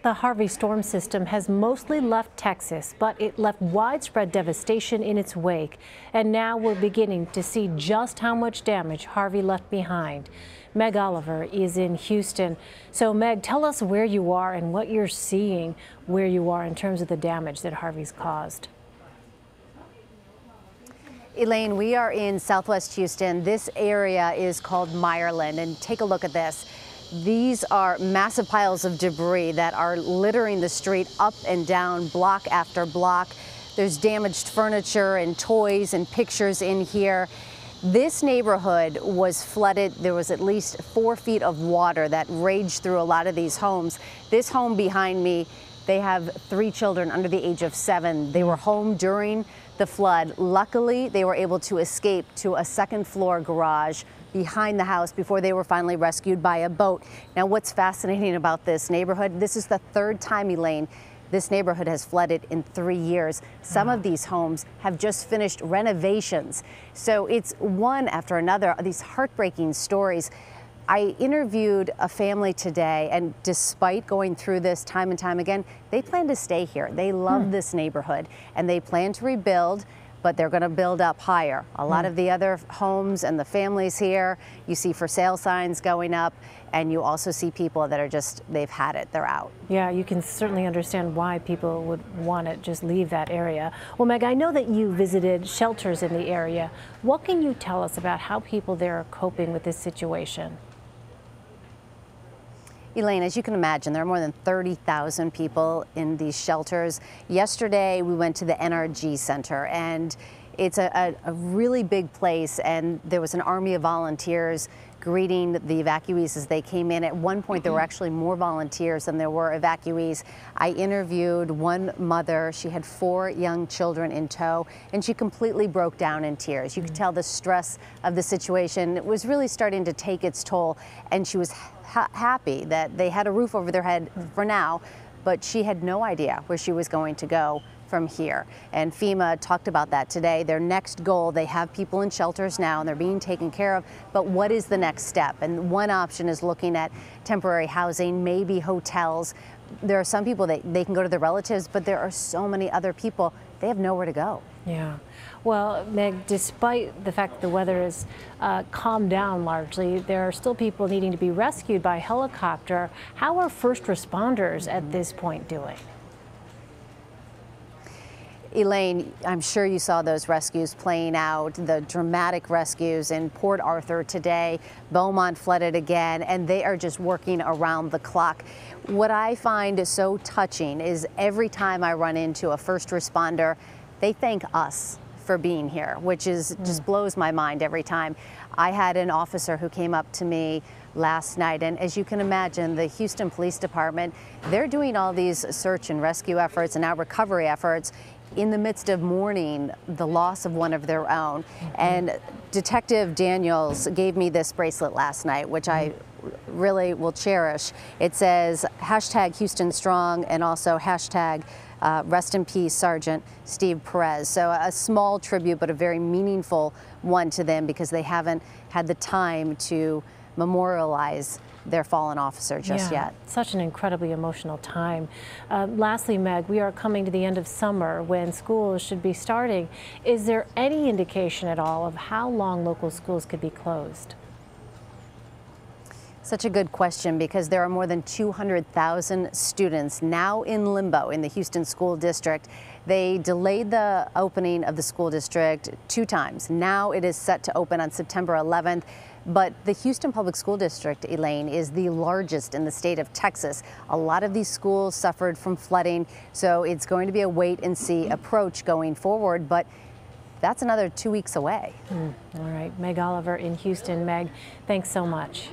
The Harvey storm system has mostly left Texas, but it left widespread devastation in its wake. And now we're beginning to see just how much damage Harvey left behind. Meg Oliver is in Houston. So Meg, tell us where you are and what you're seeing where you are in terms of the damage that Harvey's caused. Elaine, we are in Southwest Houston. This area is called Meyerland, and take a look at this. These are massive piles of debris that are littering the street up and down, block after block. There's damaged furniture and toys and pictures in here. This neighborhood was flooded. There was at least 4 feet of water that raged through a lot of these homes. This home behind me, they have 3 children under the age of 7. They were home during the flood. Luckily, they were able to escape to a second-floor garage behind the house before they were finally rescued by a boat. Now, what's fascinating about this neighborhood, this is the 3rd time, Elaine, this neighborhood has flooded in 3 years. Some of these homes have just finished renovations. So it's one after another, these heartbreaking stories. I interviewed a family today, and despite going through this time and time again, they plan to stay here. They love this neighborhood, and they plan to rebuild, but they're going to build up higher. A lot of the other homes and the families here, you see for sale signs going up, and you also see people that are just, they've had it, they're out. Yeah, you can certainly understand why people would want to just leave that area. Well, Meg, I know that you visited shelters in the area. What can you tell us about how people there are coping with this situation? Elaine, as you can imagine, there are more than 30,000 people in these shelters. Yesterday, we went to the NRG Center, and it's a really big place, and there was an army of volunteers greeting the evacuees as they came in. At one point, there were actually more volunteers than there were evacuees. I interviewed one mother. She had 4 young children in tow, and she completely broke down in tears. You could tell the stress of the situation was really starting to take its toll, and she was happy that they had a roof over their head for now, but she had no idea where she was going to go from here. And FEMA talked about that today. Their next goal, they have people in shelters now and they're being taken care of, but what is the next step? And one option is looking at temporary housing, maybe hotels. There are some people that they can go to their relatives, but there are so many other people, they have nowhere to go. Yeah. Well, Meg, despite the fact that the weather is calmed down largely, there are still people needing to be rescued by helicopter. How are first responders at this point doing? Elaine, I'm sure you saw those rescues playing out, the dramatic rescues in Port Arthur today. Beaumont flooded again, and they are just working around the clock. What I find so touching is every time I run into a first responder, they thank us for being here, which is just blows my mind every time. I had an officer who came up to me last night, and as you can imagine, the Houston Police Department, they're doing all these search and rescue efforts and now recovery efforts in the midst of mourning the loss of one of their own. And Detective Daniels gave me this bracelet last night, which I really will cherish. It says hashtag Houston Strong and also hashtag rest in peace Sergeant Steve Perez. So a small tribute, but a very meaningful one to them because they haven't had the time to memorialize their fallen officer just yet. Such an incredibly emotional time. Lastly, Meg, we are coming to the end of summer when schools should be starting. Is there any indication at all of how long local schools could be closed? Such a good question, because there are more than 200,000 students now in limbo in the Houston School District. They delayed the opening of the school district 2 times. Now it is set to open on September 11th. But the Houston Public School District, Elaine, is the largest in the state of Texas. A lot of these schools suffered from flooding, so it's going to be a wait and see approach going forward. But that's another 2 weeks away. All right, Meg Oliver in Houston. Meg, thanks so much.